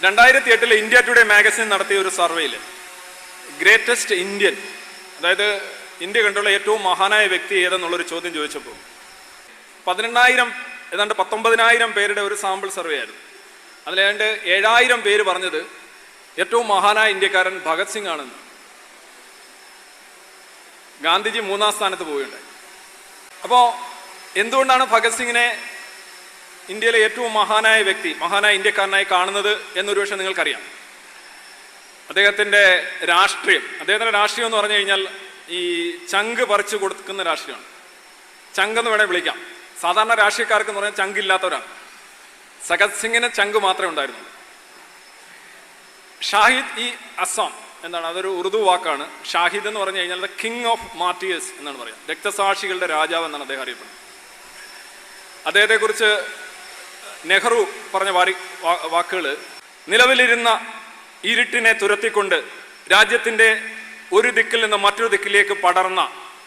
2008 India today magazine നടത്തിയ ഒരു സർവേയിൽ ഗ്രേറ്റസ്റ്റ് ഇന്ത്യൻ, അതായത് ഇന്ത്യ കണ്ടുള്ള ഏറ്റവും മഹാനായ വ്യക്തി ഏതെന്നുള്ളൊരു ചോദ്യം ചോദിച്ചപ്പോൾ 19,000 പേരുടെ ഒരു സാമ്പിൾ സർവേ ആയിരുന്നു. അതിലേതാണ്ട് 7,000 പേര് പറഞ്ഞത് ഏറ്റവും മഹാനായ ഇന്ത്യക്കാരൻ ഭഗത് സിംഗ് ആണെന്ന്. ഗാന്ധിജി 3-ാം സ്ഥാനത്ത് പോവുകയുണ്ടായി. അപ്പോൾ എന്തുകൊണ്ടാണ് ഭഗത് സിംഗിനെ ഇന്ത്യയിലെ ഏറ്റവും മഹാനായ വ്യക്തി, മഹാനായ ഇന്ത്യക്കാരനായി കാണുന്നത് എന്നൊരു പക്ഷേ നിങ്ങൾക്കറിയാം. അദ്ദേഹത്തിൻ്റെ രാഷ്ട്രീയം എന്ന് പറഞ്ഞു കഴിഞ്ഞാൽ ഈ ചങ്ക് പറിച്ചു കൊടുക്കുന്ന രാഷ്ട്രീയമാണ്. ചങ്കെന്ന് വേണേൽ വിളിക്കാം. സാധാരണ രാഷ്ട്രീയക്കാർക്ക് എന്ന് പറഞ്ഞാൽ ചങ്കില്ലാത്തവരാണ്. ഭഗത് സിംഗിന് ചങ്ക് മാത്രമേ ഉണ്ടായിരുന്നുള്ളൂ. ഷാഹിദ് ഈ അസം എന്താണ്, അതൊരു ഉറുദു വാക്കാണ്. ഷാഹിദ് എന്ന് പറഞ്ഞു കഴിഞ്ഞാൽ ദ കിങ് ഓഫ് മാർട്ടിയേഴ്സ് എന്നാണ് പറയുക. രക്തസാക്ഷികളുടെ രാജാവ് എന്നാണ് അദ്ദേഹം അറിയപ്പെടുന്നത്. അദ്ദേഹത്തെക്കുറിച്ച് നെഹ്റു പറഞ്ഞ വാക്കുകൾ, നിലവിലിരുന്ന ഇരുട്ടിനെ തുരത്തിക്കൊണ്ട് രാജ്യത്തിൻ്റെ ഒരു ദിക്കിൽ നിന്ന് മറ്റൊരു ദിക്കിലേക്ക് പടർന്ന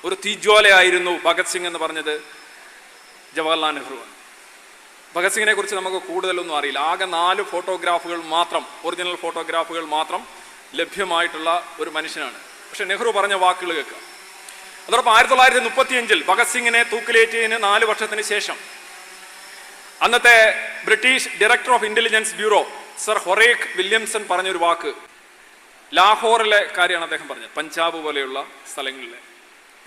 ഒരു തീജ്വാലയായിരുന്നു ഭഗത് സിംഗ് എന്ന് പറഞ്ഞത് ജവഹർലാൽ നെഹ്റുവാണ്. ഭഗത് സിംഗിനെ കുറിച്ച് നമുക്ക് കൂടുതലൊന്നും അറിയില്ല. ആകെ 4 ഫോട്ടോഗ്രാഫുകൾ മാത്രം, ഒറിജിനൽ ഫോട്ടോഗ്രാഫുകൾ മാത്രം ലഭ്യമായിട്ടുള്ള ഒരു മനുഷ്യനാണ്. പക്ഷെ നെഹ്റു പറഞ്ഞ വാക്കുകൾ കേൾക്കുക. അതോടൊപ്പം 1935 ഭഗത് സിംഗിനെ തൂക്കിലേറ്റിയതിന് 4 വർഷത്തിന് ശേഷം അന്നത്തെ British director of intelligence bureau sir Horace Williamson പറഞ്ഞൊരു വാക്ക്, ലാഹോറിലെ കാര്യമാണ് അദ്ദേഹം പറഞ്ഞത്. പഞ്ചാബ് പോലെയുള്ള സ്ഥലങ്ങളിലെ,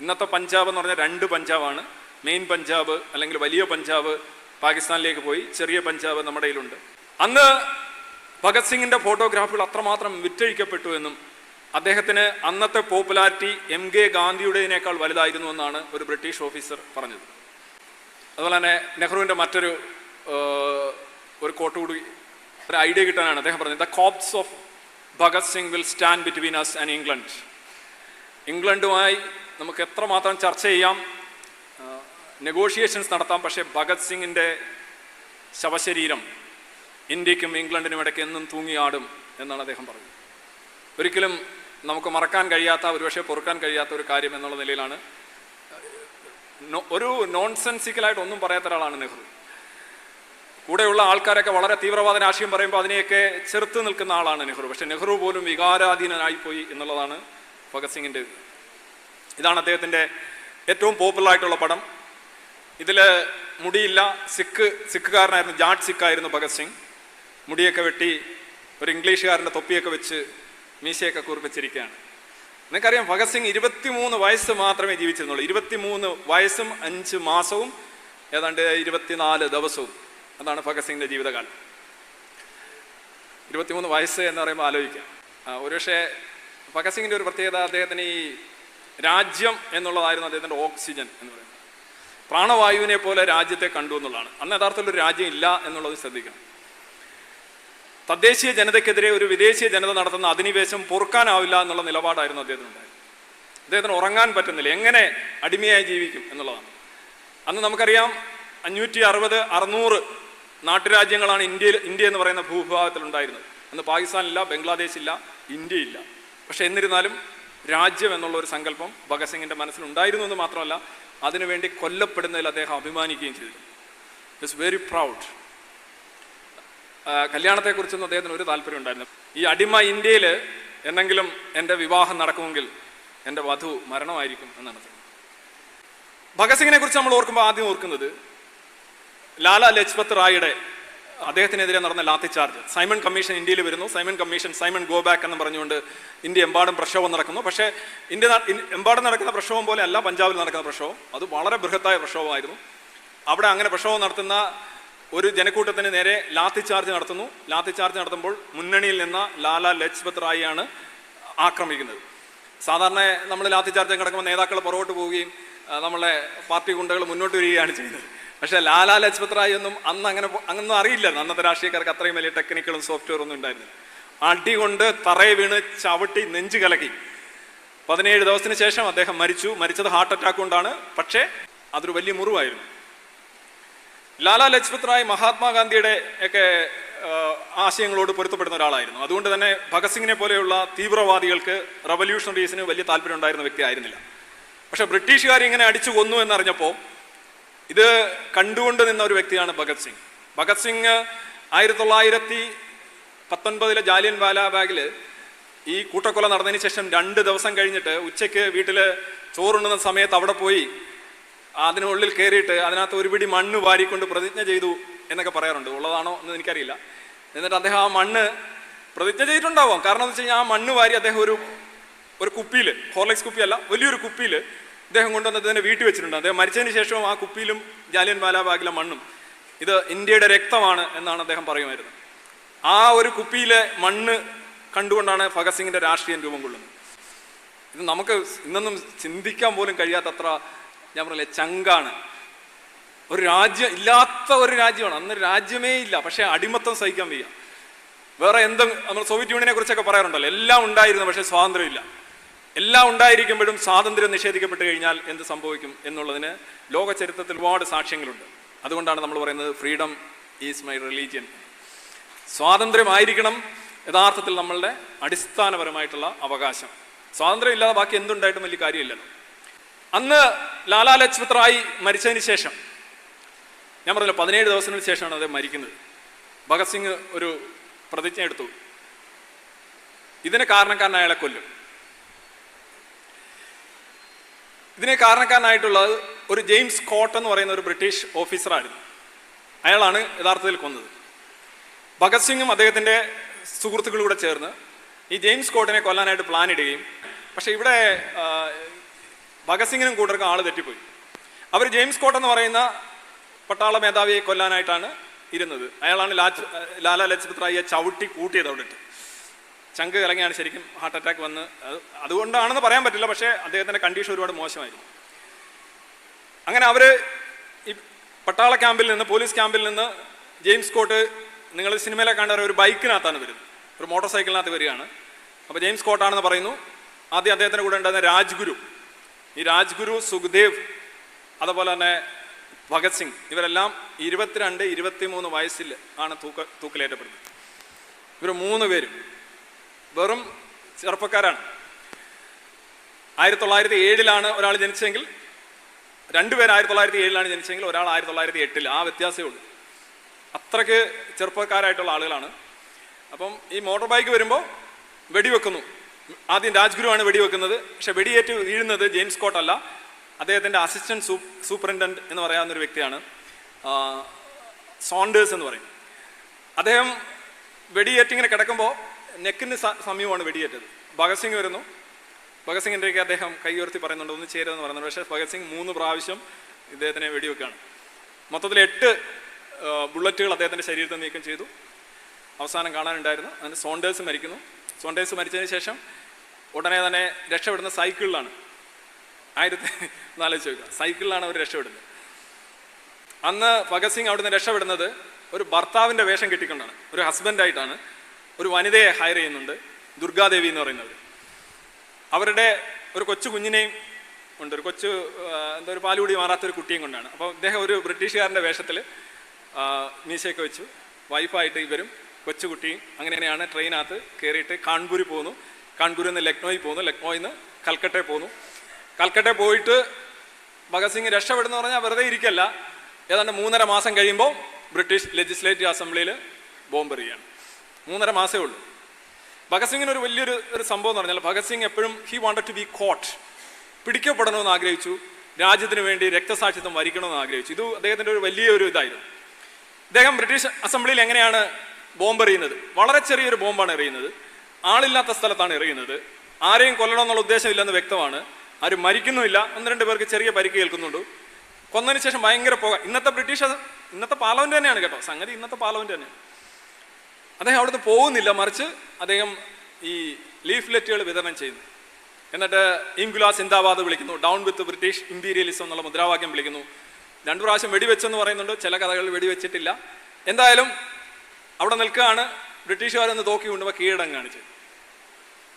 ഇന്നത്തെ പഞ്ചാബ് എന്ന് പറഞ്ഞാൽ 2 പഞ്ചാബാണ്. മെയിൻ പഞ്ചാബ് അല്ലെങ്കിൽ വലിയ പഞ്ചാബ് പാകിസ്ഥാനിലേക്ക് പോയി, ചെറിയ പഞ്ചാബ് നമ്മുടെ കയ്യിലുണ്ട്. അന്ന് ഭഗത് സിംഗിന്റെ ഫോട്ടോഗ്രാഫുകൾ അത്രമാത്രം വിറ്റഴിക്കപ്പെട്ടു എന്നും അദ്ദേഹത്തിന് അന്നത്തെ പോപ്പുലാരിറ്റി MK ഗാന്ധിയുടേതിനേക്കാൾ വലുതായിരുന്നു എന്നാണ് ഒരു ബ്രിട്ടീഷ് ഓഫീസർ പറഞ്ഞത്. അതുപോലെ തന്നെ നെഹ്റുവിൻ്റെ മറ്റൊരു കോട്ട് കൂടി ഒരു ഐഡിയ കിട്ടാനാണ് അദ്ദേഹം പറഞ്ഞത്, the corpse of Bhagat Singh will stand between us and England. ഇംഗ്ലണ്ടുമായി നമുക്ക് എത്രമാത്രം ചർച്ച ചെയ്യാം, നെഗോഷിയേഷൻസ് നടത്താം, പക്ഷേ ഭഗത് സിംഗിൻ്റെ ശവശരീരം ഇന്ത്യക്കും ഇംഗ്ലണ്ടിനും ഇടയ്ക്ക് എന്നും തൂങ്ങിയാടും എന്നാണ് അദ്ദേഹം പറഞ്ഞത്. ഒരിക്കലും നമുക്ക് മറക്കാൻ കഴിയാത്ത, ഒരുപക്ഷെ പൊറുക്കാൻ കഴിയാത്ത ഒരു കാര്യം എന്നുള്ള നിലയിലാണ്. ഒരു നോൺസെൻസിക്കലായിട്ട് ഒന്നും പറയാത്ത ഒരാളാണ് നെഹ്റു. കൂടെയുള്ള ആൾക്കാരൊക്കെ വളരെ തീവ്രവാദ രാഷ്ട്രീയം പറയുമ്പോൾ അതിനെയൊക്കെ ചെറുത്ത് നിൽക്കുന്ന ആളാണ് നെഹ്റു. പക്ഷെ നെഹ്റു പോലും വികാരാധീനനായിപ്പോയി എന്നുള്ളതാണ് ഭഗത് സിംഗിൻ്റെ. ഇതാണ് അദ്ദേഹത്തിൻ്റെ ഏറ്റവും പോപ്പുലറായിട്ടുള്ള പടം. ഇതിൽ മുടിയില്ല, സിഖുകാരനായിരുന്നു, ജാട്ട് സിഖായിരുന്നു ഭഗത് സിംഗ്. മുടിയൊക്കെ വെട്ടി ഒരു ഇംഗ്ലീഷുകാരൻ്റെ തൊപ്പിയൊക്കെ വെച്ച് മീശയൊക്കെ കൂർപ്പിച്ചിരിക്കുകയാണ്. നിങ്ങൾക്കറിയാം, ഭഗത് സിംഗ് 23 വയസ്സ് മാത്രമേ ജീവിച്ചിരുന്നുള്ളൂ. 23 വയസ്സും 5 മാസവും ഏതാണ്ട് 24 ദിവസവും. അതാണ് ഭഗത് സിംഗിൻ്റെ ജീവിതകാലം. 23 വയസ്സ് എന്ന് പറയുമ്പോൾ ആലോചിക്കാം. ഒരുപക്ഷെ ഭഗത് സിംഗിൻ്റെ ഒരു പ്രത്യേകത, അദ്ദേഹത്തിന് ഈ രാജ്യം എന്നുള്ളതായിരുന്നു അദ്ദേഹത്തിൻ്റെ ഓക്സിജൻ എന്ന് പറയുന്നത്. പ്രാണവായുവിനെ പോലെ രാജ്യത്തെ കണ്ടു എന്നുള്ളതാണ്. അന്ന് യഥാർത്ഥത്തിൽ ഒരു രാജ്യം ഇല്ല എന്നുള്ളത് ശ്രദ്ധിക്കണം. തദ്ദേശീയ ജനതയ്ക്കെതിരെ ഒരു വിദേശീയ ജനത നടത്തുന്ന അധിനിവേശം പൊറുക്കാനാവില്ല എന്നുള്ള നിലപാടായിരുന്നു അദ്ദേഹത്തിനുണ്ടായത്. അദ്ദേഹത്തിന് ഉറങ്ങാൻ പറ്റുന്നില്ല, എങ്ങനെ അടിമയായി ജീവിക്കും എന്നുള്ളതാണ്. അന്ന് നമുക്കറിയാം 560-600 നാട്ടുരാജ്യങ്ങളാണ് ഇന്ത്യ എന്ന് പറയുന്ന ഭൂഭാഗത്തിലുണ്ടായിരുന്നത്. അന്ന് പാകിസ്ഥാനില്ല, ബംഗ്ലാദേശില്ല, ഇന്ത്യയില്ല. പക്ഷെ എന്നിരുന്നാലും രാജ്യം എന്നുള്ള ഒരു സങ്കല്പം ഭഗത് സിംഗിൻ്റെ മനസ്സിലുണ്ടായിരുന്നു എന്ന് മാത്രമല്ല, അതിനുവേണ്ടി കൊല്ലപ്പെടുന്നതിൽ അദ്ദേഹം അഭിമാനിക്കുകയും ചെയ്തു. It's very proud. കല്യാണത്തെക്കുറിച്ചൊന്നും അദ്ദേഹത്തിന് ഒരു താല്പര്യം ഉണ്ടായിരുന്നു. ഈ അടിമ ഇന്ത്യയിൽ എന്നെങ്കിലും എൻ്റെ വിവാഹം നടക്കുമെങ്കിൽ എൻ്റെ വധു മരണമായിരിക്കും എന്നാണ്. ഭഗത് സിംഗിനെ കുറിച്ച് നമ്മൾ ഓർക്കുമ്പോൾ ആദ്യം ഓർക്കുന്നത് ലാലാ ലജ്പത് റായിയുടെ അദ്ദേഹത്തിനെതിരെ നടന്ന ലാത്തി ചാർജ്. സൈമൺ കമ്മീഷൻ ഇന്ത്യയിൽ വരുന്നു. സൈമൺ ഗോ ബാക്ക് എന്ന് പറഞ്ഞുകൊണ്ട് ഇന്ത്യ എമ്പാടും പ്രക്ഷോഭം നടക്കുന്നു. പക്ഷേ ഇന്ത്യ എമ്പാടും നടക്കുന്ന പ്രക്ഷോഭം പോലെ അല്ല പഞ്ചാബിൽ നടക്കുന്ന പ്രക്ഷോഭം. അത് വളരെ ബൃഹത്തായ പ്രക്ഷോഭമായിരുന്നു. അവിടെ അങ്ങനെ പ്രക്ഷോഭം നടത്തുന്ന ഒരു ജനക്കൂട്ടത്തിന് നേരെ ലാത്തി ചാർജ് നടത്തുന്നു. ലാത്തി ചാർജ് നടത്തുമ്പോൾ മുന്നണിയിൽ നിന്ന ലാലാ ലജ്പത് റായിയാണ് ആക്രമിക്കുന്നത്. സാധാരണ നമ്മൾ ലാത്തി ചാർജ് കിടക്കുമ്പോൾ നേതാക്കൾ പുറകോട്ട് പോവുകയും നമ്മളെ പാർട്ടി ഗുണ്ടകൾ മുന്നോട്ട് വരികയാണ് ചെയ്യുന്നത്. പക്ഷേ ലാലാ ലജ്പത് റായി ഒന്നും അങ്ങനൊന്നും അറിയില്ലായിരുന്നു. അന്നത്തെ രാഷ്ട്രീയക്കാർക്ക് അത്രയും വലിയ ടെക്നിക്കലും സോഫ്റ്റ്വെയർ ഒന്നും ഉണ്ടായിരുന്നില്ല. അടി കൊണ്ട് തറയെ വീണ് ചവിട്ടി നെഞ്ച് കലക്കി. 17 ദിവസത്തിന് ശേഷം അദ്ദേഹം മരിച്ചു. മരിച്ചത് ഹാർട്ട് അറ്റാക്ക് കൊണ്ടാണ്. പക്ഷേ അതൊരു വലിയ മുറിവായിരുന്നു. ലാലാ ലജ്പത് റായ് മഹാത്മാഗാന്ധിയുടെ ഒക്കെ ആശയങ്ങളോട് പൊരുത്തപ്പെടുന്ന ഒരാളായിരുന്നു. അതുകൊണ്ട് തന്നെ ഭഗത് സിംഗിനെ പോലെയുള്ള തീവ്രവാദികൾക്ക്, റവല്യൂഷണറീസിന് വലിയ താല്പര്യം ഉണ്ടായിരുന്ന വ്യക്തി ആയിരുന്നില്ല. പക്ഷെ ബ്രിട്ടീഷുകാർ ഇങ്ങനെ അടിച്ചു കൊന്നു എന്നറിഞ്ഞപ്പോൾ ഇത് കണ്ടുകൊണ്ട് നിന്ന ഒരു വ്യക്തിയാണ് ഭഗത് സിംഗ്. ഭഗത് സിംഗ് 1919 ജാലിയൻ വാലാബാഗിൽ ഈ കൂട്ടക്കൊല നടന്നതിന് ശേഷം 2 ദിവസം കഴിഞ്ഞിട്ട് ഉച്ചയ്ക്ക് വീട്ടിൽ ചോറുണ്ണുന്ന സമയത്ത് അവിടെ പോയി അതിനുള്ളിൽ കയറിയിട്ട് അതിനകത്ത് ഒരു പിടി മണ്ണ് വാരിക്കൊണ്ട് പ്രതിജ്ഞ ചെയ്തു എന്നൊക്കെ പറയാറുണ്ട്. ഉള്ളതാണോ എന്ന് എനിക്കറിയില്ല. എന്നിട്ട് അദ്ദേഹം ആ മണ്ണ് പ്രതിജ്ഞ ചെയ്തിട്ടുണ്ടാവാം. കാരണം എന്ന് വെച്ച് കഴിഞ്ഞാൽ ആ മണ്ണ് വാരി അദ്ദേഹം ഒരു കുപ്പിയിൽ, ഹോർലിക്സ് കുപ്പിയല്ല, വലിയൊരു കുപ്പിയിൽ അദ്ദേഹം കൊണ്ടുവന്ന് അതിനെ വീട്ടിൽ വെച്ചിട്ടുണ്ട്. അദ്ദേഹം മരിച്ചതിന് ശേഷവും ആ കുപ്പിയിലും ജാലിയൻ വാലാബാഗിലെ മണ്ണും ഇത് ഇന്ത്യയുടെ രക്തമാണ് എന്നാണ് അദ്ദേഹം പറയുമായിരുന്നത്. ആ ഒരു കുപ്പിയിലെ മണ്ണ് കണ്ടുകൊണ്ടാണ് ഭഗത് സിംഗിന്റെ രാഷ്ട്രീയം രൂപം കൊള്ളുന്നത്. ഇത് നമുക്ക് ഇന്നൊന്നും ചിന്തിക്കാൻ പോലും കഴിയാത്തത്ര, ഞാൻ പറഞ്ഞില്ലേ, ചങ്കാണ്. ഒരു രാജ്യം ഇല്ലാത്ത ഒരു രാജ്യമാണ്. അന്ന് രാജ്യമേ ഇല്ല, പക്ഷെ അടിമത്തം സഹിക്കാൻ വയ്യ. വേറെ എന്തും നമ്മൾ സോവിയറ്റ് യൂണിയനെ കുറിച്ചൊക്കെ പറയാറുണ്ടല്ലോ, എല്ലാം ഉണ്ടായിരുന്നു പക്ഷെ സ്വാതന്ത്ര്യമില്ല. എല്ലാം ഉണ്ടായിരിക്കുമ്പോഴും സ്വാതന്ത്ര്യം നിഷേധിക്കപ്പെട്ട് കഴിഞ്ഞാൽ എന്ത് സംഭവിക്കും എന്നുള്ളതിന് ലോക ചരിത്രത്തിൽ ഒരുപാട് സാക്ഷ്യങ്ങളുണ്ട്. അതുകൊണ്ടാണ് നമ്മൾ പറയുന്നത് ഫ്രീഡം ഈസ് മൈ റിലീജിയൻ. സ്വാതന്ത്ര്യമായിരിക്കണം യഥാർത്ഥത്തിൽ നമ്മളുടെ അടിസ്ഥാനപരമായിട്ടുള്ള അവകാശം. സ്വാതന്ത്ര്യം ഇല്ലാതെ ബാക്കി എന്തുണ്ടായിട്ടും വലിയ കാര്യമില്ലല്ലോ. അന്ന് ലാലാ ലജ്പത് റായ് മരിച്ചതിന് ശേഷം, ഞാൻ പറഞ്ഞല്ലോ 17 ദിവസത്തിന് ശേഷമാണ് അദ്ദേഹം മരിക്കുന്നത്. ഭഗത് സിംഗ് ഒരു പ്രതിജ്ഞ എടുത്തു, ഇതിന് കാരണക്കാരൻ അയാളെ കൊല്ലും. ഇതിന് കാരണക്കാരനായിട്ടുള്ളത് ഒരു ജെയിംസ് സ്കോട്ട് എന്ന് പറയുന്ന ഒരു ബ്രിട്ടീഷ് ഓഫീസറായിരുന്നു. അയാളാണ് യഥാർത്ഥത്തിൽ കൊന്നത്. ഭഗത് സിംഗും അദ്ദേഹത്തിൻ്റെ സുഹൃത്തുക്കളൂടെ ചേർന്ന് ഈ ജെയിംസ് സ്കോട്ടിനെ കൊല്ലാനായിട്ട് പ്ലാൻ ഇടുകയും, പക്ഷെ ഇവിടെ ഭഗത് സിംഗിനും കൂട്ടർക്കും ആള് തെറ്റിപ്പോയി. അവർ ജെയിംസ് സ്കോട്ട് എന്ന് പറയുന്ന പട്ടാള മേധാവിയെ കൊല്ലാനായിട്ടാണ് ഇരുന്നത്. അയാളാണ് ലാലാ ലജ്പത് റായിയെ ചവിട്ടി കൂട്ടിയത്. അവിടെ ഇട്ട് ചങ്ക് കലങ്ങിയാണ് ശരിക്കും ഹാർട്ട് അറ്റാക്ക് വന്ന്. അതുകൊണ്ടാണെന്ന് പറയാൻ പറ്റില്ല, പക്ഷേ അദ്ദേഹത്തിൻ്റെ കണ്ടീഷൻ ഒരുപാട് മോശമായിരുന്നു. അങ്ങനെ അവർ ഈ പട്ടാള ക്യാമ്പിൽ നിന്ന്, പോലീസ് ക്യാമ്പിൽ നിന്ന് ജെയിംസ് സ്കോട്ട്, നിങ്ങൾ സിനിമയിലെ കണ്ട ഒരു ബൈക്കിനകത്താണ് വരുന്നത്, ഒരു മോട്ടോർ സൈക്കിളിനകത്ത് വരികയാണ്. അപ്പോൾ ജെയിംസ് സ്കോട്ടാണെന്ന് പറയുന്നു. ആദ്യം അദ്ദേഹത്തിൻ്റെ കൂടെ ഉണ്ടായിരുന്ന രാജ്ഗുരു, ഈ രാജ്ഗുരു, സുഖ്ദേവ്, അതുപോലെ തന്നെ ഭഗത് സിംഗ്, ഇവരെല്ലാം 22, 23 വയസ്സിൽ ആണ് തൂക്കിലേറ്റപ്പെടുന്നത്. ഇവർ 3 പേരും വെറും ചെറുപ്പക്കാരാണ്. 1907 ഒരാൾ ജനിച്ചെങ്കിൽ, 2 പേര് 1907 ജനിച്ചെങ്കിൽ ഒരാൾ 1908. ആ വ്യത്യാസമേ ഉള്ളൂ. അത്രയ്ക്ക് ചെറുപ്പക്കാരായിട്ടുള്ള ആളുകളാണ്. അപ്പം ഈ മോട്ടോർ ബൈക്ക് വരുമ്പോൾ വെടിവെക്കുന്നു. ആദ്യം രാജ്ഗുരുവാണ് വെടിവെക്കുന്നത്. പക്ഷെ വെടിയേറ്റ് വീഴുന്നത് ജെയിംസ് സ്കോട്ട് അല്ല, അദ്ദേഹത്തിൻ്റെ അസിസ്റ്റന്റ് സൂപ്രണ്ടന്റ് എന്ന് പറയാവുന്നൊരു വ്യക്തിയാണ്, സോണ്ടേഴ്സ് എന്ന് പറയും. അദ്ദേഹം വെടിയേറ്റിങ്ങനെ കിടക്കുമ്പോൾ നെക്കിന് സമീപമാണ് വെടിയേറ്റത്. ഭഗത് സിംഗ് വരുന്നു. ഭഗത് സിംഗിൻ്റെയൊക്കെ അദ്ദേഹം കൈ ഉയർത്തി പറയുന്നുണ്ട്, ഒന്ന് ചേരുമെന്ന് പറയുന്നുണ്ട്. പക്ഷേ ഭഗത് സിംഗ് 3 പ്രാവശ്യം ഇദ്ദേഹത്തിനെ വെടിവെക്കുകയാണ്. മൊത്തത്തിൽ 8 ബുള്ളറ്റുകൾ അദ്ദേഹത്തിൻ്റെ ശരീരത്തിൽ നീക്കം ചെയ്തു. അവസാനം കാണാനുണ്ടായിരുന്നു. അതിന് സോണ്ടേഴ്സ് മരിക്കുന്നു. സോണ്ടേഴ്സ് മരിച്ചതിന് ശേഷം ഉടനെ തന്നെ രക്ഷപ്പെടുന്ന സൈക്കിളിലാണ്. 1904 സൈക്കിളിലാണ് അവർ രക്ഷപ്പെടുന്നത്. അന്ന് ഭഗത് സിംഗ് അവിടുന്ന് രക്ഷപ്പെടുന്നത് ഒരു ഭർത്താവിൻ്റെ വേഷം കെട്ടിക്കൊണ്ടാണ്. ഒരു ഹസ്ബൻഡായിട്ടാണ്. ഒരു വനിതയെ ഹയർ ചെയ്യുന്നുണ്ട്, ദുർഗാദേവി എന്ന് പറയുന്നവർ. അവരുടെ ഒരു കൊച്ചു കുഞ്ഞിനെയും ഉണ്ട്, ഒരു കൊച്ചു എന്താ ഒരു പാലുകൂടി മാറാത്തൊരു കുട്ടിയും കൊണ്ടാണ്. അപ്പോൾ അദ്ദേഹം ഒരു ബ്രിട്ടീഷുകാരൻ്റെ വേഷത്തിൽ മീശയൊക്കെ വെച്ചു, വൈഫായിട്ട് ഇവരും കൊച്ചുകുട്ടിയും അങ്ങനെയാണ് ട്രെയിനകത്ത് കയറിയിട്ട് കാൺപൂരിൽ പോകുന്നു. കാൺപൂരിൽ നിന്ന് ലക്നോയിൽ പോകുന്നു. ലക്നോയിൽ നിന്ന് കൽക്കട്ടയിൽ പോകുന്നു. കൽക്കട്ടയിൽ പോയിട്ട് ഭഗത് സിംഗ് രക്ഷപ്പെടുന്നു പറഞ്ഞാൽ വെറുതെ ഇരിക്കല്ല. ഏതാണ്ട് 3.5 മാസം കഴിയുമ്പോൾ ബ്രിട്ടീഷ് ലെജിസ്ലേറ്റീവ് അസംബ്ലിയിൽ ബോംബെറിയാണ്. 3.5 മാസമേ ഉള്ളൂ. ഭഗത് സിംഗിന് ഒരു വലിയൊരു സംഭവം എന്ന് പറഞ്ഞാൽ, ഭഗത് സിംഗ് എപ്പോഴും he wanted to be caught, പിടിക്കപ്പെടണമെന്ന് ആഗ്രഹിച്ചു. രാജ്യത്തിന് വേണ്ടി രക്തസാക്ഷിത്വം വരിക്കണമെന്ന് ആഗ്രഹിച്ചു. ഇത് അദ്ദേഹത്തിൻ്റെ ഒരു വലിയൊരു ഇതായിരുന്നു. അദ്ദേഹം ബ്രിട്ടീഷ് അസംബ്ലിയിൽ എങ്ങനെയാണ് ബോംബ് എറിയുന്നത്? വളരെ ചെറിയൊരു ബോംബാണ് എറിയുന്നത്. ആളില്ലാത്ത സ്ഥലത്താണ് എറിയുന്നത്. ആരെയും കൊല്ലണമെന്നുള്ള ഉദ്ദേശമില്ലെന്ന് വ്യക്തമാണ്. ആരും മരിക്കുന്നുമില്ല. 1-2 പേർക്ക് ചെറിയ പരിക്ക് കേൾക്കുന്നുണ്ട്. കൊന്നതിന് ശേഷം ഭയങ്കര പുക. ഇന്നത്തെ പാർലമെന്റ് തന്നെയാണ് കേട്ടോ, സംഗതി ഇന്നത്തെ പാർലമെന്റ് തന്നെയാണ്. അദ്ദേഹം അവിടുന്ന് പോകുന്നില്ല, മറിച്ച് അദ്ദേഹം ഈ ലീഫ്ലെറ്റുകൾ വിതരണം ചെയ്യുന്നു. എന്നിട്ട് ഇൻകുലാബ് സിന്ദാബാദ് വിളിക്കുന്നു, ഡൗൺ വിത്ത് ബ്രിട്ടീഷ് ഇമ്പീരിയലിസം എന്നുള്ള മുദ്രാവാക്യം വിളിക്കുന്നു. 2 പ്രാവശ്യം വെടിവെച്ചെന്ന് പറയുന്നുണ്ട്, ചില കഥകളിൽ വെടിവെച്ചിട്ടില്ല. എന്തായാലും അവിടെ നിൽക്കുകയാണ്. ബ്രിട്ടീഷുകാരൊന്ന് തോക്കി കൊണ്ടുപോയി കീഴടങ്ങ് കാണിച്ചു.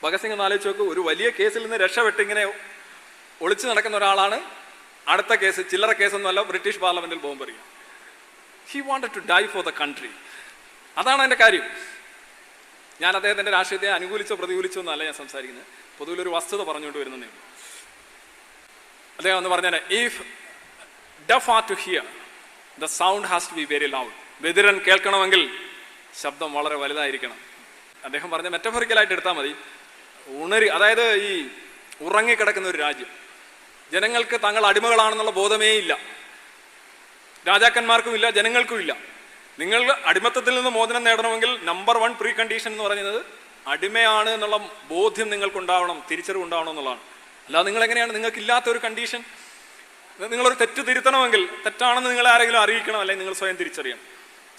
ഭഗത് സിംഗ് ഒന്ന് ആലോചിച്ച് നോക്ക്, ഒരു വലിയ കേസിൽ നിന്ന് രക്ഷപ്പെട്ട് ഇങ്ങനെ ഒളിച്ചു നടക്കുന്ന ഒരാളാണ്. അടുത്ത കേസ് ചില്ലറ കേസൊന്നുമല്ല, ബ്രിട്ടീഷ് പാർലമെന്റിൽ ബോംബെറിയുക. He wanted to die for the country. അതാണ് എൻ്റെ കാര്യം. ഞാൻ അദ്ദേഹത്തിൻ്റെ രാഷ്ട്രീയത്തെ അനുകൂലിച്ചോ പ്രതികൂലിച്ചോ എന്നല്ല ഞാൻ സംസാരിക്കുന്നത്, പൊതുവിലൊരു വസ്തുത പറഞ്ഞുകൊണ്ട് വരുന്നതേ ഉള്ളൂ. അദ്ദേഹം ഒന്ന് പറഞ്ഞാൽ, if deaf are to hear, the sound has to be very loud. ബദിരൻ കേൾക്കണമെങ്കിൽ ശബ്ദം വളരെ വലുതായിരിക്കണം. അദ്ദേഹം പറഞ്ഞ മെറ്റഫോറിക്കലായിട്ട് എടുത്താൽ മതി. അതായത് ഈ ഉറങ്ങിക്കിടക്കുന്ന ഒരു രാജ്യം, ജനങ്ങൾക്ക് തങ്ങൾ അടിമകളാണെന്നുള്ള ബോധമേ ഇല്ല, രാജാക്കന്മാർക്കും ഇല്ല, ജനങ്ങൾക്കും ഇല്ല. നിങ്ങൾ അടിമത്തത്തിൽ നിന്ന് മോചനം നേടണമെങ്കിൽ നമ്പർ 1 പ്രീ കണ്ടീഷൻ എന്ന് പറയുന്നത് അടിമയാണ് എന്നുള്ള ബോധ്യം നിങ്ങൾക്കുണ്ടാവണം, തിരിച്ചറിവുണ്ടാവണം എന്നുള്ളതാണ്. അല്ലാതെ നിങ്ങൾ എങ്ങനെയാണ്, നിങ്ങൾക്കില്ലാത്തൊരു കണ്ടീഷൻ, നിങ്ങളൊരു തെറ്റ് തിരുത്തണമെങ്കിൽ തെറ്റാണെന്ന് നിങ്ങൾ ആരെങ്കിലും അറിയിക്കണം, അല്ലെങ്കിൽ നിങ്ങൾ സ്വയം തിരിച്ചറിയണം.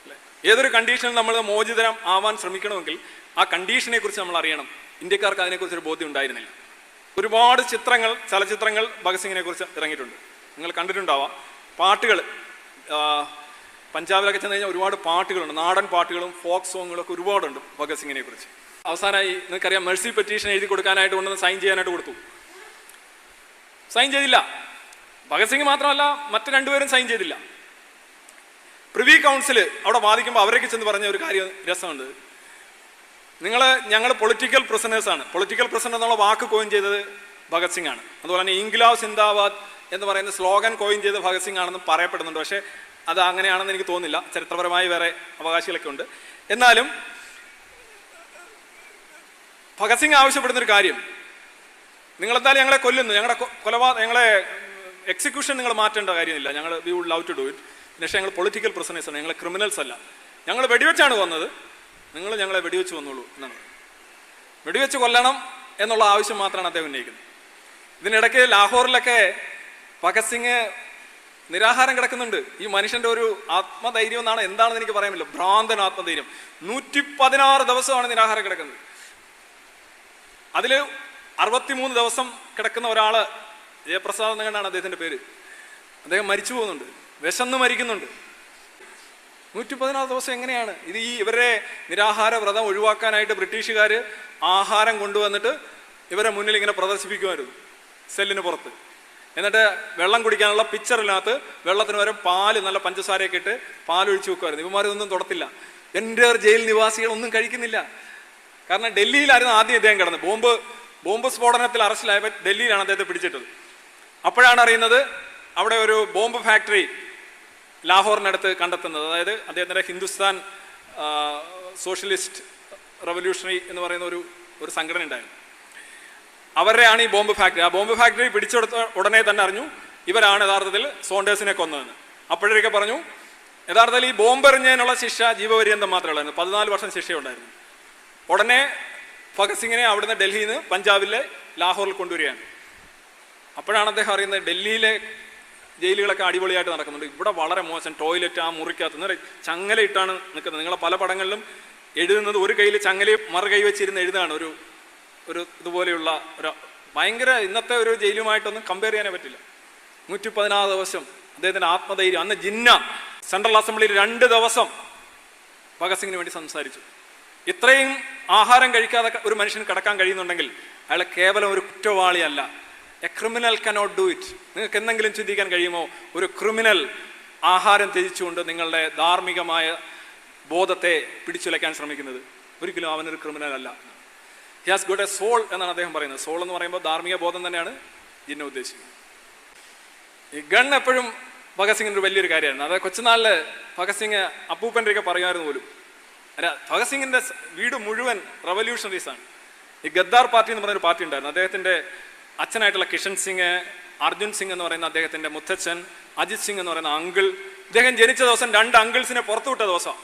അല്ലേ? ഏതൊരു കണ്ടീഷനിൽ നമ്മൾ മോചിതരം ആവാൻ ശ്രമിക്കണമെങ്കിൽ ആ കണ്ടീഷനെ കുറിച്ച് നമ്മൾ അറിയണം. ഇന്ത്യക്കാർക്ക് അതിനെക്കുറിച്ചൊരു ബോധ്യം ഉണ്ടായിരുന്നില്ല. ഒരുപാട് ചലച്ചിത്രങ്ങൾ ഭഗത് സിംഗിനെ കുറിച്ച് ഇറങ്ങിയിട്ടുണ്ട്, നിങ്ങൾ കണ്ടിട്ടുണ്ടാവാം. പാട്ടുകൾ, പഞ്ചാബിലൊക്കെ ചെന്ന് കഴിഞ്ഞാൽ ഒരുപാട് പാട്ടുകളുണ്ട്, നാടൻ പാട്ടുകളും ഫോക്ക് സോങ്ങുകളൊക്കെ ഒരുപാടുണ്ട് ഭഗത് സിംഗിനെ കുറിച്ച്. അവസാനമായി നിങ്ങൾക്കറിയാം, മെഴ്സി പെറ്റീഷൻ എഴുതി കൊടുക്കാനായിട്ട് കൊണ്ടുവന്ന് സൈൻ ചെയ്യാനായിട്ട് കൊടുത്തു. സൈൻ ചെയ്തില്ല. ഭഗത് സിംഗ് മാത്രമല്ല, മറ്റു 2 പേരും സൈൻ ചെയ്തില്ല. പ്രിവി കൗൺസിൽ അവിടെ വാദിക്കുമ്പോൾ അവരൊക്കെ ചെന്ന് പറഞ്ഞ ഒരു കാര്യം രസമുണ്ട്. ഞങ്ങൾ പൊളിറ്റിക്കൽ പ്രിസണേഴ്സാണ്. പൊളിറ്റിക്കൽ പ്രിസണർ എന്നുള്ള വാക്ക് കോയിൻ ചെയ്തത് ഭഗത് സിംഗ് ആണ്. അതുപോലെ തന്നെ ഇൻക്ലാബ് സിന്ദാബാദ് എന്ന് പറയുന്ന സ്ലോഗൻ കോയിൻ ചെയ്ത് ഭഗത് സിംഗ് ആണെന്ന് പറയപ്പെടുന്നുണ്ട്. പക്ഷേ അത് അങ്ങനെയാണെന്ന് എനിക്ക് തോന്നുന്നില്ല. ചരിത്രപരമായി വേറെ അവകാശികളൊക്കെ ഉണ്ട്. എന്നാലും ഭഗത് സിംഗ് ആവശ്യപ്പെടുന്നൊരു കാര്യം, നിങ്ങളെന്തായാലും ഞങ്ങളെ കൊല്ലുന്നു, ഞങ്ങളെ എക്സിക്യൂഷൻ നിങ്ങൾ മാറ്റേണ്ട കാര്യമില്ല, we would love to do it. പക്ഷേ ഞങ്ങൾ പൊളിറ്റിക്കൽ പ്രിസണേഴ്സാണ്, ഞങ്ങൾ ക്രിമിനൽസ് അല്ല, ഞങ്ങൾ വെടിവെച്ചാണ് വന്നത്, നിങ്ങൾ ഞങ്ങളെ വെടിവെച്ച് വന്നോളൂ എന്നാണ്. വെടിവെച്ച് കൊല്ലണം എന്നുള്ള ആവശ്യം മാത്രമാണ് അദ്ദേഹം ഉന്നയിക്കുന്നത്. ഇതിനിടയ്ക്ക് ലാഹോറിലൊക്കെ ഭഗത് സിംഗ് നിരാഹാരം കിടക്കുന്നുണ്ട്. ഈ മനുഷ്യന്റെ ഒരു ആത്മധൈര്യം എന്നാണ് എന്താണെന്ന് എനിക്ക് പറയാൻ പറ്റില്ല, ഭ്രാന്തൻ ആത്മധൈര്യം. 116 ദിവസമാണ് നിരാഹാരം കിടക്കുന്നത്. അതിൽ 63 ദിവസം കിടക്കുന്ന ഒരാള്, ജയപ്രസാദ് എന്നാണ് അദ്ദേഹത്തിന്റെ പേര്, അദ്ദേഹം മരിച്ചു പോകുന്നുണ്ട്, വിശന്ന് മരിക്കുന്നുണ്ട്. 116 ദിവസം എങ്ങനെയാണ് ഇത്? ഇവരെ നിരാഹാര വ്രതം ഒഴിവാക്കാനായിട്ട് ബ്രിട്ടീഷുകാർ ആഹാരം കൊണ്ടുവന്നിട്ട് ഇവരെ മുന്നിൽ ഇങ്ങനെ പ്രദർശിപ്പിക്കുമായിരുന്നു സെല്ലിന് പുറത്ത്. എന്നിട്ട് വെള്ളം കുടിക്കാനുള്ള പിക്ചറിനകത്ത് വെള്ളത്തിന് പകരം പാല്, നല്ല പഞ്ചസാരയൊക്കെ ഇട്ട് പാലൊഴിച്ച് വെക്കുമായിരുന്നു. ഇവന്മാരൊന്നും തൊടത്തില്ല. എൻ്റെ ജയിൽ നിവാസികളൊന്നും കഴിക്കുന്നില്ല. കാരണം ഡൽഹിയിലായിരുന്നു ആദ്യം ഇദ്ദേഹം കിടന്നത്. ബോംബ് സ്ഫോടനത്തിൽ അറസ്റ്റിലായപ്പോൾ ഡൽഹിയിലാണ് അദ്ദേഹത്തെ പിടിച്ചിട്ടത്. അപ്പോഴാണ് അറിയുന്നത് അവിടെ ഒരു ബോംബ് ഫാക്ടറി ലാഹോറിനടുത്ത് കണ്ടെത്തുന്നത്. അതായത് അദ്ദേഹത്തിൻ്റെ ഹിന്ദുസ്ഥാൻ സോഷ്യലിസ്റ്റ് റവല്യൂഷണറി എന്ന് പറയുന്ന ഒരു സംഘടന ഉണ്ടായിരുന്നു. അവരുടെയാണ് ഈ ബോംബ് ഫാക്ടറി. ആ ബോംബ് ഫാക്ടറി പിടിച്ചെടുത്ത ഉടനെ തന്നെ അറിഞ്ഞു ഇവരാണ് യഥാർത്ഥത്തിൽ സോണ്ടേഴ്സിനെ കൊന്നതെന്ന്. അപ്പോഴൊക്കെ പറഞ്ഞു യഥാർത്ഥത്തിൽ ഈ ബോംബ് എറിഞ്ഞതിനുള്ള ശിക്ഷ ജീവപര്യന്തം മാത്രമേ ഉള്ളായിരുന്നു, 14 വർഷം ശിക്ഷയുണ്ടായിരുന്നു. ഉടനെ ഭഗത് സിംഗിനെ അവിടുന്ന് ഡൽഹിയിൽ നിന്ന് പഞ്ചാബിലെ ലാഹോറിൽ കൊണ്ടുവരികയാണ്. അപ്പോഴാണ് അദ്ദേഹം അറിയുന്നത് ഡൽഹിയിലെ ജയിലുകളൊക്കെ അടിപൊളിയായിട്ട് നടക്കുന്നുണ്ട്, ഇവിടെ വളരെ മോശം, ടോയ്ലറ്റ് ആ മുറിക്കകത്ത് ചങ്ങലയിട്ടാണ് നിൽക്കുന്നത്. നിങ്ങളെ പല പടങ്ങളിലും എഴുതുന്നത് ഒരു കയ്യിൽ ചങ്ങലയും മറു കൈ വെച്ചിരുന്ന് എഴുതാണ്. ഒരു ഇതുപോലെയുള്ള ഒരു ഭയങ്കര, ഇന്നത്തെ ഒരു ജയിലുമായിട്ടൊന്നും കമ്പയർ ചെയ്യാനേ പറ്റില്ല. 116 ദിവസം അദ്ദേഹത്തിൻ്റെ ആത്മധൈര്യം. അന്ന് ജിന്ന സെൻട്രൽ അസംബ്ലിയിൽ 2 ദിവസം ഭഗത് സിംഗിന് വേണ്ടി സംസാരിച്ചു. ഇത്രയും ആഹാരം കഴിക്കാതെ ഒരു മനുഷ്യന് കിടക്കാൻ കഴിയുന്നുണ്ടെങ്കിൽ അയാൾ കേവലം ഒരു കുറ്റവാളിയല്ല. A criminal cannot do it. നിങ്ങൾക്ക് എന്തെങ്കിലും ചിന്തിക്കാൻ കഴിയുമോ? ഒരു ക്രിമിനൽ ആഹാരം ത്യജിച്ചുകൊണ്ട് നിങ്ങളുടെ ധാർമ്മികമായ ബോധത്തെ പിടിച്ചുലയ്ക്കാൻ ശ്രമിക്കുന്നത്? ഒരിക്കലും അവനൊരു ക്രിമിനൽ അല്ല. He has got a soul എന്നാണ് അദ്ദേഹം പറയുന്നത്. സോൾ എന്ന് പറയുമ്പോൾ ധാർമ്മിക ബോധം തന്നെയാണ് ജിന്ന ഉദ്ദേശിക്കുന്നത്. ഈ ഗൺ എപ്പോഴും ഭഗത് സിംഗിൻ്റെ ഒരു വലിയൊരു കാര്യമായിരുന്നു. അതായത് കൊച്ചുനാളിൽ ഭഗത് സിംഗ് അപ്പൂപ്പൻ്റെയൊക്കെ പറയുമായിരുന്നു പോലും. ഭഗത് സിംഗിൻ്റെ വീട് മുഴുവൻ റവല്യൂഷണറീസാണ്. ഈ ഗദ്ദാർ പാർട്ടി എന്ന് പറയുന്നൊരു പാർട്ടി ഉണ്ടായിരുന്നു. അദ്ദേഹത്തിൻ്റെ അച്ഛനായിട്ടുള്ള കിഷൻ സിംഗ്, അർജുൻ സിംഗ് എന്ന് പറയുന്ന അദ്ദേഹത്തിൻ്റെ മുത്തച്ഛൻ, അജിത് സിംഗ് എന്ന് പറയുന്ന അങ്കിൾ. ഇദ്ദേഹം ജനിച്ച ദിവസം 2 അങ്കിൾസിനെ പുറത്തുവിട്ട ദിവസം.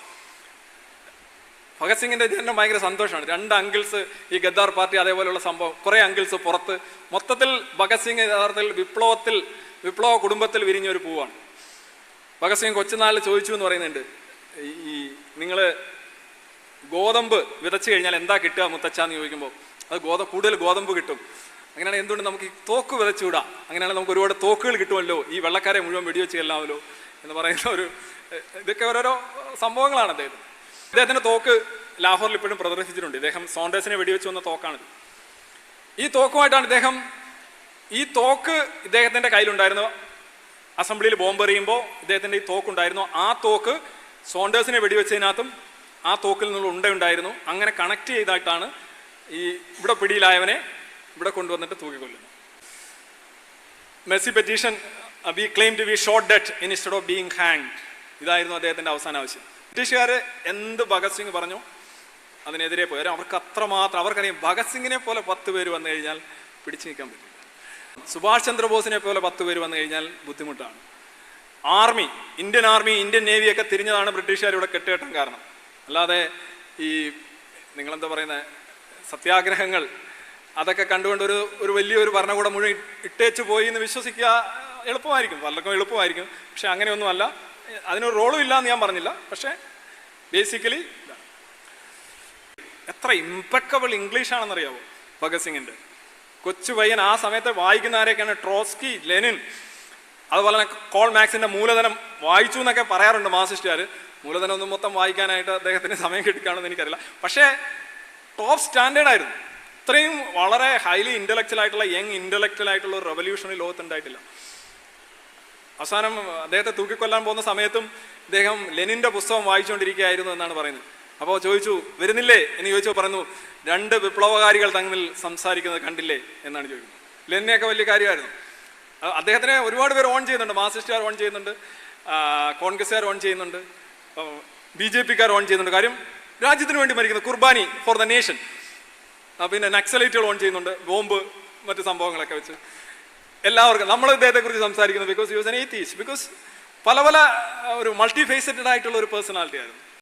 ഭഗത് സിംഗിന്റെ ജനനം ഭയങ്കര സന്തോഷമാണ്. 2 അങ്കിൾസ് ഈ ഗദ്ദാർ പാർട്ടി അതേപോലെയുള്ള സംഭവം, കുറെ അങ്കിൾസ് പുറത്ത്. മൊത്തത്തിൽ ഭഗത് സിംഗ് യഥാർത്ഥത്തിൽ വിപ്ലവ കുടുംബത്തിൽ വിരിഞ്ഞൊരു പൂവാണ്. ഭഗത് സിംഗ് കൊച്ചുനാളിൽ ചോദിച്ചു എന്ന് പറയുന്നുണ്ട്, ഈ നിങ്ങൾ ഗോതമ്പ് വിതച്ചു കഴിഞ്ഞാൽ എന്താ കിട്ടുക മുത്തച്ഛാന്ന് ചോദിക്കുമ്പോൾ അത് കൂടുതൽ ഗോതമ്പ് കിട്ടും. അങ്ങനെയാണെങ്കിൽ എന്തുകൊണ്ട് നമുക്ക് ഈ തോക്ക് വിതച്ചുകൂടാ? അങ്ങനെയാണെങ്കിൽ നമുക്ക് ഒരുപാട് തോക്കുകൾ കിട്ടുമല്ലോ, ഈ വെള്ളക്കാരെ മുഴുവൻ വെടിവെച്ച് കൊല്ലാമല്ലോ എന്ന് പറയുന്ന ഇതൊക്കെ ഓരോരോ സംഭവങ്ങളാണ് അദ്ദേഹത്തിന്റെ തോക്ക് ലാഹോറിൽ ഇപ്പോഴും പ്രദർശിച്ചിട്ടുണ്ട്. ഇദ്ദേഹം സോണ്ടേഴ്സിനെ വെടിവെച്ച് വന്ന തോക്കാണിത്. ഈ തോക്കുമായിട്ടാണ് ഈ തോക്ക് ഇദ്ദേഹത്തിന്റെ കയ്യിലുണ്ടായിരുന്നു. അസംബ്ലിയിൽ ബോംബ് എറിയുമ്പോൾ ഇദ്ദേഹത്തിന്റെ ഈ തോക്കുണ്ടായിരുന്നു. ആ തോക്ക് സോണ്ടേഴ്സിനെ വെടിവെച്ചതിനകത്തും ആ തോക്കിൽ നിന്നുള്ള ഉണ്ടയുണ്ടായിരുന്നു. അങ്ങനെ കണക്ട് ചെയ്തായിട്ടാണ് ഈ ഇവിടെ പിടിയിലായവനെ ഇവിടെ കൊണ്ടുവന്നിട്ട് തൂക്കിക്കൊല്ലുന്നത്. Mercy petition, we claim to be shot dead instead of being hanged. ഇതായിരുന്നു അദ്ദേഹത്തിന്റെ അവസാന ആവശ്യം. ബ്രിട്ടീഷുകാർ എന്ത് ഭഗത് സിംഗ് പറഞ്ഞു അതിനെതിരെ പോയി. അവർക്ക് അത്രമാത്രം അവർക്കറിയാം ഭഗത് സിംഗിനെ പോലെ 10 പേര് വന്നു കഴിഞ്ഞാൽ പിടിച്ചു നിൽക്കാൻ പറ്റില്ല. സുഭാഷ് ചന്ദ്രബോസിനെ പോലെ 10 പേര് വന്നു കഴിഞ്ഞാൽ ബുദ്ധിമുട്ടാണ്. ആർമി, ഇന്ത്യൻ ആർമി, ഇന്ത്യൻ നേവിയൊക്കെ തിരിഞ്ഞതാണ് ബ്രിട്ടീഷുകാർ ഇവിടെ കെട്ടുകെട്ടാൻ കാരണം. അല്ലാതെ ഈ നിങ്ങളെന്താ പറയുന്നത് സത്യാഗ്രഹങ്ങൾ അതൊക്കെ കണ്ടുകൊണ്ട് ഒരു വലിയൊരു ഭരണകൂടം മുഴുവൻ ഇട്ടേച്ച് പോയി എന്ന് വിശ്വസിക്കുക എളുപ്പമായിരിക്കും, പലർക്കും എളുപ്പമായിരിക്കും. പക്ഷെ അങ്ങനെയൊന്നുമല്ല. അതിനൊരു റോളും ഇല്ല എന്ന് ഞാൻ പറഞ്ഞില്ല. പക്ഷേ ബേസിക്കലി എത്ര ഇംപെക്കബിൾ ഇംഗ്ലീഷാണെന്നറിയാവോ ഭഗത് സിംഗിൻ്റെ. കൊച്ചു പയ്യൻ ആ സമയത്ത് വായിക്കുന്ന ആരെയൊക്കെയാണ്? ട്രോസ്കി, ലെനിൻ, അതുപോലെ തന്നെ കോൾ മാക്സിൻ്റെ മൂലധനം വായിച്ചു എന്നൊക്കെ പറയാറുണ്ട് മാർക്സിസ്റ്റുകാർ. മൂലധനം ഒന്നും മൊത്തം വായിക്കാനായിട്ട് അദ്ദേഹത്തിന് സമയം കിട്ടിക്കാണെന്ന് എനിക്കറിയില്ല. പക്ഷേ ടോപ്പ് സ്റ്റാൻഡേർഡ് ആയിരുന്നു. ഇത്രയും വളരെ ഹൈലി ഇൻ്റലക്ച്വൽ ആയിട്ടുള്ള യങ് ഇൻ്റലക്ച്വൽ ആയിട്ടുള്ള ഒരു റെവല്യൂഷണറി ലോകത്തുണ്ടായിട്ടില്ല. അവസാനം അദ്ദേഹത്തെ തൂക്കിക്കൊല്ലാൻ പോകുന്ന സമയത്തും ഇദ്ദേഹം ലെനിൻ്റെ പുസ്തകം വായിച്ചുകൊണ്ടിരിക്കുകയായിരുന്നു എന്നാണ് പറയുന്നത്. അപ്പോൾ ചോദിച്ചു, വരുന്നില്ലേ എന്ന് ചോദിച്ചു. പറഞ്ഞു, 2 വിപ്ലവകാരികൾ തമ്മിൽ സംസാരിക്കുന്നത് കണ്ടില്ലേ എന്നാണ് ചോദിക്കുന്നത്. ലെനിനെയൊക്കെ വലിയ കാര്യമായിരുന്നു. അദ്ദേഹത്തിനെ ഒരുപാട് പേര് ഓൺ ചെയ്യുന്നുണ്ട്. മാർക്സിസ്റ്റുകാർ ഓൺ ചെയ്യുന്നുണ്ട്, കോൺഗ്രസ്സുകാർ ഓൺ ചെയ്യുന്നുണ്ട്, BJPക്കാർ ഓൺ ചെയ്യുന്നുണ്ട്. കാര്യം രാജ്യത്തിന് വേണ്ടി മരിക്കുന്നത്, കുർബാനി ഫോർ ദ നേഷൻ. പിന്നെ നക്സലൈറ്റുകൾ ഓൺ ചെയ്യുന്നുണ്ട്, ബോംബ് മറ്റു സംഭവങ്ങളൊക്കെ വെച്ച്. എല്ലാവർക്കും നമ്മൾ ഇദ്ദേഹത്തെക്കുറിച്ച് സംസാരിക്കുന്നത് because you was an atheist, because പല ഒരു മൾട്ടി ഫേസറ്റഡ് ആയിട്ടുള്ള ഒരു പേഴ്സണാലിറ്റി ആയിരുന്നു.